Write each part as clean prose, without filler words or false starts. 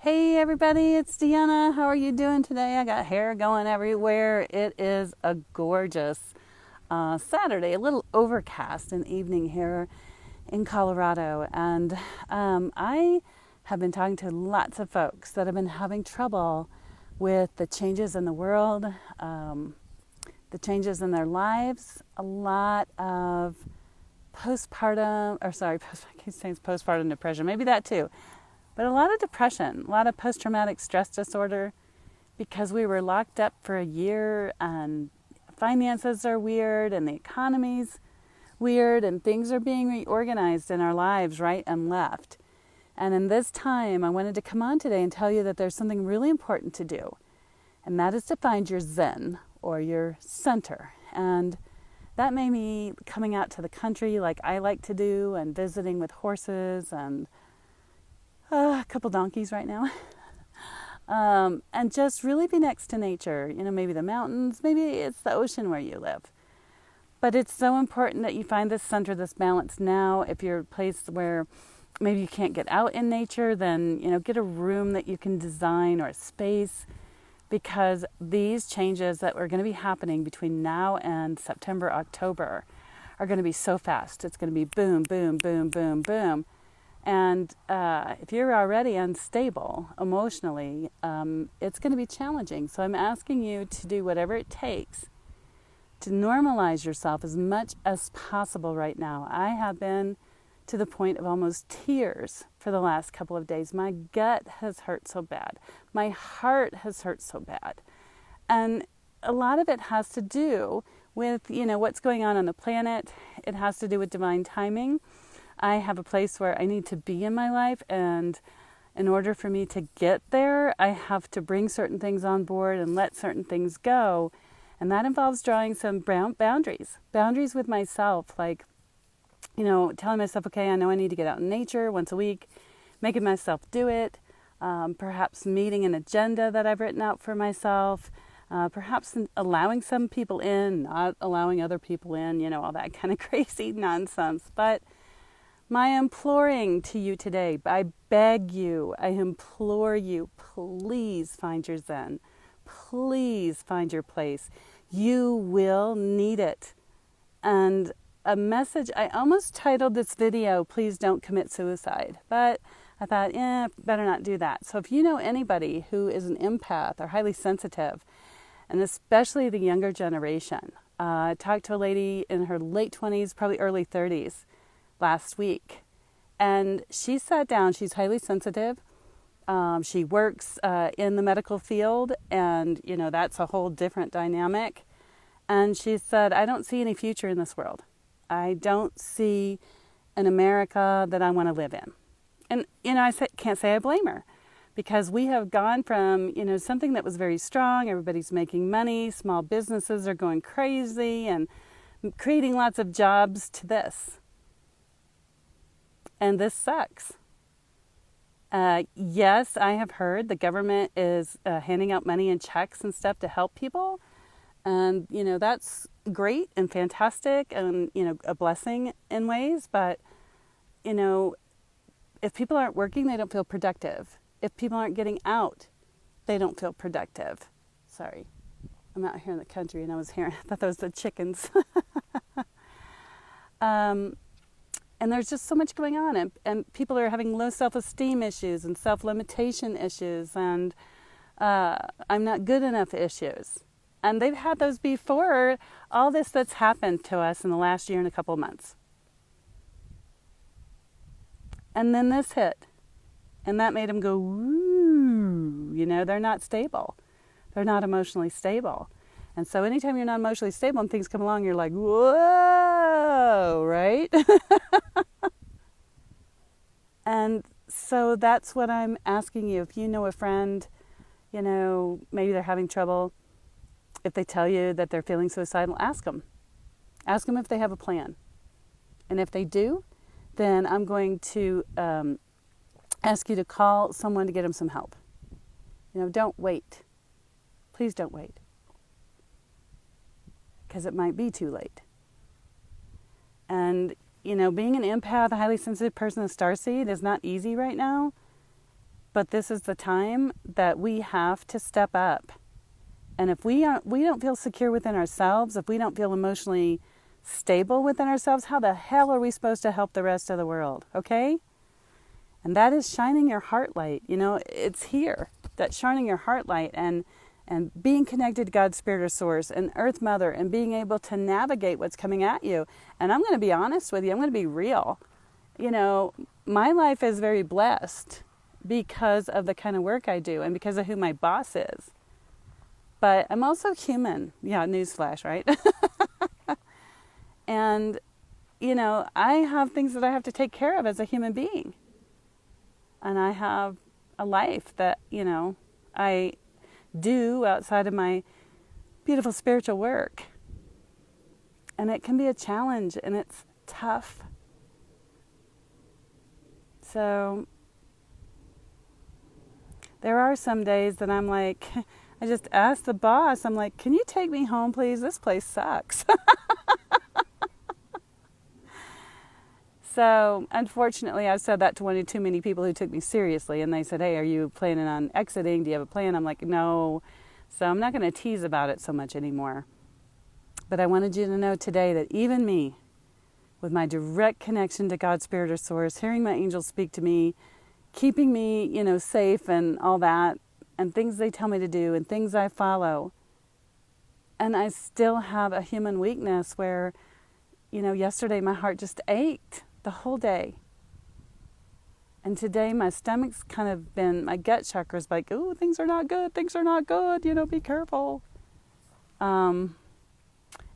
Hey everybody, it's Deanna. How are you doing today? I got hair going everywhere. It is a gorgeous Saturday, a little overcast and evening here in Colorado. And I have been talking to lots of folks that have been having trouble with the changes in the world, the changes in their lives, a lot of I keep saying postpartum depression, maybe that too. But a lot of depression, a lot of post-traumatic stress disorder because we were locked up for a year and finances are weird and the economy's weird and things are being reorganized in our lives right and left. And in this time, I wanted to come on today and tell you that there's something really important to do. And that is to find your zen or your center. And that may be coming out to the country like I like to do and visiting with horses and a couple donkeys right now. And just really be next to nature. Maybe the mountains, maybe it's the ocean where you live. But it's so important that you find this center, this balance now. If you're a place where maybe you can't get out in nature, then, get a room that you can design or a space, because these changes that are going to be happening between now and September, October are going to be so fast. It's going to be boom, boom, boom, boom, boom. And if you're already unstable emotionally, it's going to be challenging. So I'm asking you to do whatever it takes to normalize yourself as much as possible right now. I have been to the point of almost tears for the last couple of days. My gut has hurt so bad. My heart has hurt so bad. And a lot of it has to do with, what's going on the planet. It has to do with divine timing. I have a place where I need to be in my life, and in order for me to get there, I have to bring certain things on board and let certain things go. And that involves drawing some boundaries with myself, like, telling myself, okay, I know I need to get out in nature once a week, making myself do it, perhaps meeting an agenda that I've written out for myself, perhaps allowing some people in, not allowing other people in, all that kind of crazy nonsense. But my imploring to you today, I beg you, I implore you, please find your zen. Please find your place. You will need it. And a message, I almost titled this video, Please Don't Commit Suicide. But I thought, better not do that. So if you know anybody who is an empath or highly sensitive, and especially the younger generation, I talked to a lady in her late 20s, probably early 30s, last week. And she sat down, she's highly sensitive. She works in the medical field, and, that's a whole different dynamic. And she said, I don't see any future in this world. I don't see an America that I want to live in. And, can't say I blame her, because we have gone from, something that was very strong, everybody's making money, small businesses are going crazy and creating lots of jobs, to this. And this sucks. Yes, I have heard the government is handing out money and checks and stuff to help people. And, that's great and fantastic and, a blessing in ways. But, if people aren't working, they don't feel productive. If people aren't getting out, they don't feel productive. Sorry, I'm out here in the country and I thought that was the chickens. And there's just so much going on, and people are having low self-esteem issues and self-limitation issues and I'm not good enough issues. And they've had those before all this that's happened to us in the last year and a couple of months. And then this hit, and that made them go, ooh, they're not stable. They're not emotionally stable. And so anytime you're not emotionally stable and things come along, you're like, whoa, right? And so that's what I'm asking you. If you know a friend, maybe they're having trouble, if they tell you that they're feeling suicidal, ask them. Ask them if they have a plan. And if they do, then I'm going to ask you to call someone to get them some help. Don't wait. Please don't wait. Because it might be too late. And, being an empath, a highly sensitive person, a starseed, is not easy right now. But this is the time that we have to step up. And if we don't feel secure within ourselves, if we don't feel emotionally stable within ourselves, how the hell are we supposed to help the rest of the world? Okay? And that is shining your heart light. It's here. That shining your heart light and being connected to God's Spirit or Source and Earth Mother and being able to navigate what's coming at you. And I'm going to be honest with you. I'm going to be real. My life is very blessed because of the kind of work I do and because of who my boss is. But I'm also human. Yeah, newsflash, right? And, I have things that I have to take care of as a human being. And I have a life that, I do outside of my beautiful spiritual work. And it can be a challenge and it's tough. So there are some days that I'm like, I just asked the boss, I'm like, can you take me home, please? This place sucks. So, unfortunately, I've said that to one or too many people who took me seriously. And they said, hey, are you planning on exiting? Do you have a plan? I'm like, no. So I'm not going to tease about it so much anymore. But I wanted you to know today that even me, with my direct connection to God's Spirit or Source, hearing my angels speak to me, keeping me, safe and all that, and things they tell me to do and things I follow. And I still have a human weakness where, yesterday my heart just ached the whole day. And today my stomach's kind of been, my gut chakra's like, ooh, things are not good, be careful.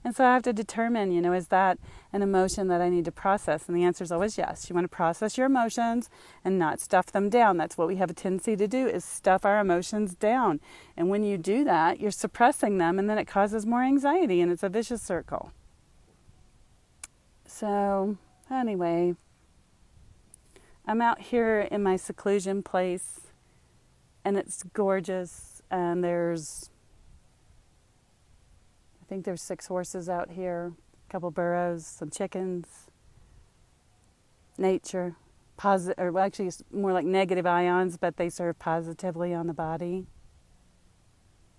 And so I have to determine, is that an emotion that I need to process? And the answer is always yes. You want to process your emotions and not stuff them down. That's what we have a tendency to do, is stuff our emotions down. And when you do that, you're suppressing them, and then it causes more anxiety, and it's a vicious circle. So, anyway, I'm out here in my seclusion place, and it's gorgeous, and I think there's 6 horses out here, a couple burros, some chickens, nature, actually it's more like negative ions, but they serve positively on the body.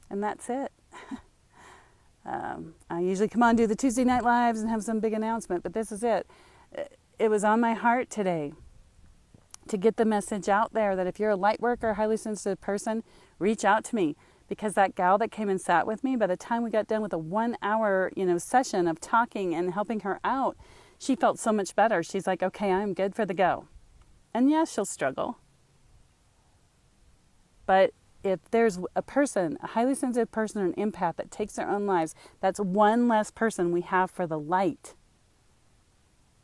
And that's it. I usually come on, do the Tuesday night lives and have some big announcement, but this is it. It was on my heart today to get the message out there that if you're a light worker, highly sensitive person, reach out to me. Because that gal that came and sat with me, by the time we got done with a 1-hour, session of talking and helping her out, she felt so much better. She's like, okay, I'm good for the go. And yes, she'll struggle. But if there's a person, a highly sensitive person or an empath that takes their own lives, that's one less person we have for the light.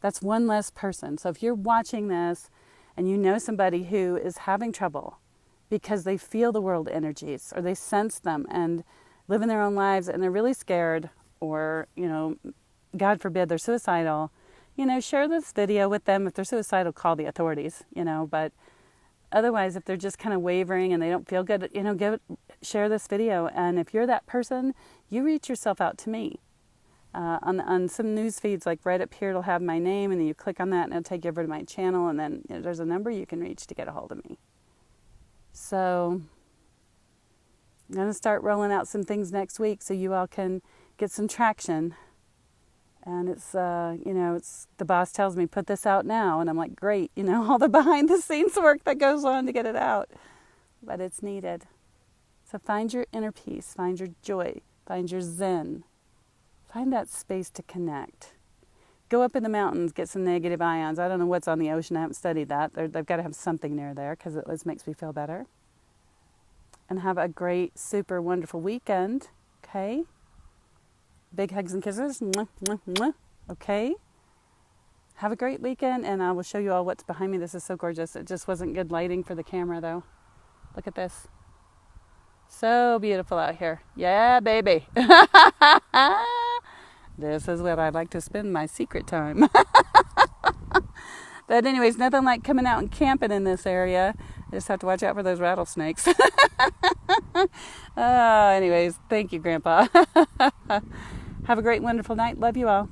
That's one less person. So if you're watching this and you know somebody who is having trouble because they feel the world energies or they sense them and live in their own lives and they're really scared or, God forbid, they're suicidal, share this video with them. If they're suicidal, call the authorities, but otherwise, if they're just kind of wavering and they don't feel good, share this video. And if you're that person, you reach yourself out to me. On some news feeds, like right up here, it'll have my name, and then you click on that and it'll take you over to my channel, and then there's a number you can reach to get a hold of me. So I'm going to start rolling out some things next week so you all can get some traction. And it's, it's the boss tells me, put this out now. And I'm like, great, all the behind the scenes work that goes on to get it out. But it's needed. So find your inner peace, find your joy, find your zen. Find that space to connect. Go up in the mountains, get some negative ions. I don't know what's on the ocean. I haven't studied that. They've got to have something near there because it always makes me feel better. And have a great, super wonderful weekend. Okay? Big hugs and kisses. Mwah, mwah, mwah. Okay? Have a great weekend, and I will show you all what's behind me. This is so gorgeous. It just wasn't good lighting for the camera, though. Look at this. So beautiful out here. Yeah, baby. This is where I like to spend my secret time. But anyways, nothing like coming out and camping in this area. I just have to watch out for those rattlesnakes. Anyways, thank you, Grandpa. Have a great, wonderful night. Love you all.